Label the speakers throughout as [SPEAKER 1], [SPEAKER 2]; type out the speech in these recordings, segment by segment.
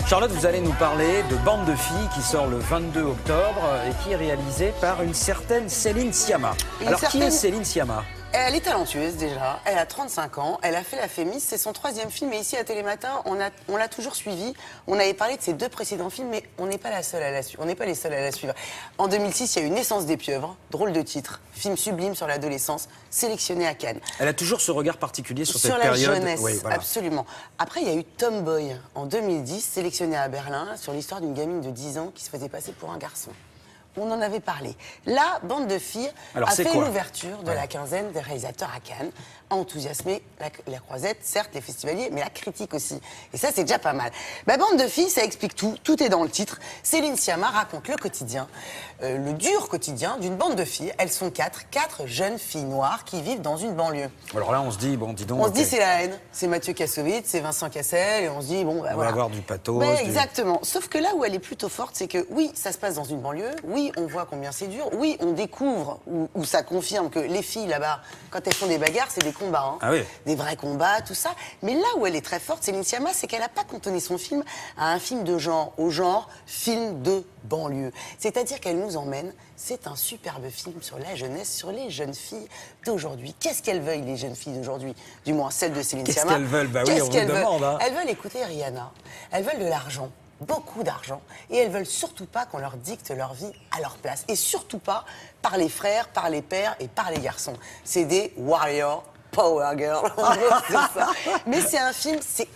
[SPEAKER 1] Charlotte, vous allez nous parler de Bande de filles qui sort le 22 octobre et qui est réalisée par une certaine Céline Sciamma. Alors, qui est Céline Sciamma ?
[SPEAKER 2] Elle est talentueuse déjà, elle a 35 ans, elle a fait La Fémis, c'est son 3e film et ici à Télématin, on l'a toujours suivi. On avait parlé de ses 2 précédents films mais on n'est pas les seuls à la suivre. En 2006, il y a eu Naissance des pieuvres, drôle de titre, film sublime sur l'adolescence, sélectionné à Cannes.
[SPEAKER 1] Elle a toujours ce regard particulier sur cette
[SPEAKER 2] la
[SPEAKER 1] période.
[SPEAKER 2] Jeunesse,
[SPEAKER 1] oui, voilà.
[SPEAKER 2] Absolument. Après, il y a eu Tomboy en 2010, sélectionné à Berlin, sur l'histoire d'une gamine de 10 ans qui se faisait passer pour un garçon. On en avait parlé. La Bande de filles a fait l'ouverture de la quinzaine des réalisateurs à Cannes, a enthousiasmé la croisette, certes les festivaliers, mais la critique aussi. Et ça, c'est déjà pas mal. Bande de filles, ça explique tout. Tout est dans le titre. Céline Sciamma raconte le quotidien, le dur quotidien d'une bande de filles. Elles sont 4 jeunes filles noires qui vivent dans une banlieue.
[SPEAKER 1] Alors là, on se dit, bon, dis donc...
[SPEAKER 2] On se dit, c'est la haine. C'est Mathieu Kassovitz, c'est Vincent Cassel, et on se dit, bon,
[SPEAKER 1] on va avoir du pathos.
[SPEAKER 2] Exactement. Sauf que là où elle est plutôt forte, c'est que oui, ça se passe dans une banlieue, oui, on voit combien c'est dur, oui, on découvre, ou ça confirme que les filles là-bas, quand elles font des bagarres, c'est des combats, hein.
[SPEAKER 1] Ah oui.
[SPEAKER 2] Des vrais combats, tout ça. Mais là où elle est très forte, Céline Sciamma, c'est qu'elle n'a pas cantonné son film à un film de genre, au genre film de banlieue. C'est-à-dire qu'elle nous emmène, c'est un superbe film sur la jeunesse, sur les jeunes filles d'aujourd'hui. Qu'est-ce qu'elles veulent, les jeunes filles d'aujourd'hui? Du moins, celles de Céline Sciamma.
[SPEAKER 1] Qu'est-ce qu'elles veulent? Bah oui, on vous demande. Hein.
[SPEAKER 2] Elles veulent écouter Rihanna. Elles veulent de l'argent. Beaucoup d'argent, et elles veulent surtout pas qu'on leur dicte leur vie à leur place, et surtout pas par les frères, par les pères et par les garçons. C'est des warriors, power girls, c'est ça. Mais c'est un film, c'est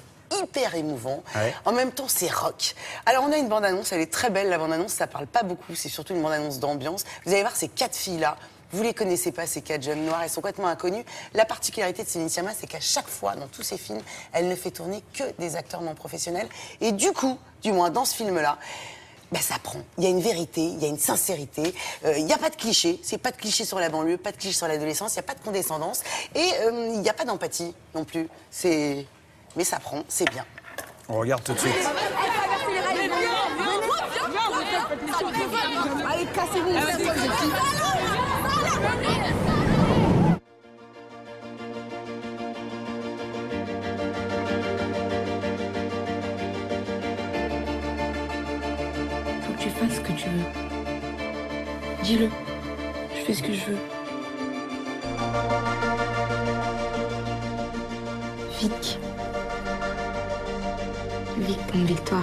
[SPEAKER 2] hyper émouvant. Ouais. En même temps, c'est rock. Alors, on a une bande-annonce, elle est très belle, la bande-annonce, ça parle pas beaucoup, c'est surtout une bande-annonce d'ambiance. Vous allez voir ces 4 filles-là. Vous les connaissez pas, ces 4 jeunes noires, elles sont complètement inconnues. La particularité de Céline Sciamma, c'est qu'à chaque fois, dans tous ses films, elle ne fait tourner que des acteurs non professionnels. Et du coup, du moins dans ce film-là, ça prend. Il y a une vérité, il y a une sincérité. Il n'y a pas de clichés. C'est pas de clichés sur la banlieue, pas de clichés sur l'adolescence, il n'y a pas de condescendance. Et il n'y a pas d'empathie non plus. Mais ça prend, c'est bien.
[SPEAKER 1] On regarde tout de suite.
[SPEAKER 3] Allez, cassez-vous.
[SPEAKER 4] Faut que tu fasses ce que tu veux. Dis-le. Je fais ce que je veux. Vic. Vic, bonne victoire.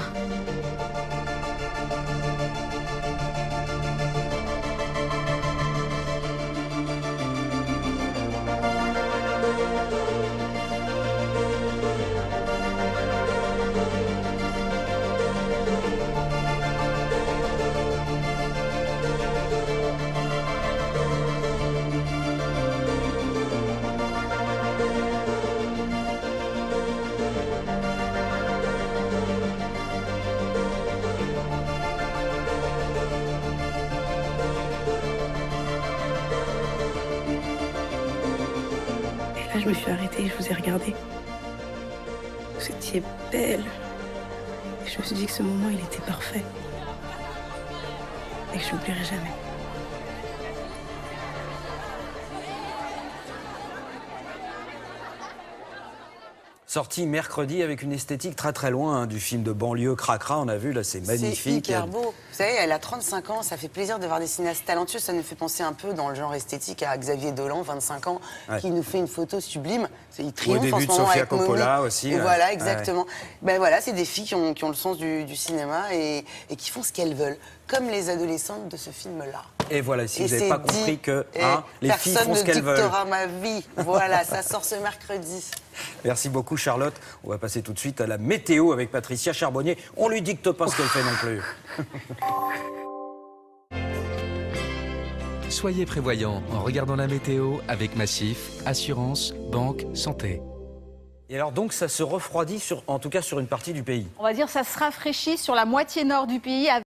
[SPEAKER 4] Là, je me suis arrêtée et je vous ai regardé. Vous étiez belle. Et je me suis dit que ce moment, il était parfait. Et que je n'oublierai jamais.
[SPEAKER 1] Sorti mercredi avec une esthétique très très loin du film de banlieue Cracra, on a vu, là c'est magnifique.
[SPEAKER 2] C'est hyper beau. Vous savez, elle a 35 ans, ça fait plaisir de voir des cinéastes talentueux. Ça nous fait penser un peu dans le genre esthétique à Xavier Dolan, 25 ans, qui nous fait une photo sublime. Il triomphe
[SPEAKER 1] au début
[SPEAKER 2] en ce
[SPEAKER 1] de
[SPEAKER 2] moment
[SPEAKER 1] Sofia
[SPEAKER 2] avec
[SPEAKER 1] Coppola
[SPEAKER 2] Monet.
[SPEAKER 1] aussi.
[SPEAKER 2] Et voilà, exactement. Voilà, c'est des filles qui ont le sens du cinéma et qui font ce qu'elles veulent, comme les adolescentes de ce film-là.
[SPEAKER 1] Et voilà, si vous n'avez pas compris que les filles font ce qu'elles veulent.
[SPEAKER 2] Personne ne dictera ma vie. Voilà, ça sort ce mercredi.
[SPEAKER 1] Merci beaucoup Charlotte. On va passer tout de suite à la météo avec Patricia Charbonnier. On lui dicte pas ce qu'elle fait non plus.
[SPEAKER 5] Soyez prévoyants en regardant la météo avec Massif, assurance, banque, santé.
[SPEAKER 1] Et alors donc ça se refroidit, en tout cas sur une partie du pays.
[SPEAKER 6] On va dire ça se rafraîchit sur la moitié nord du pays.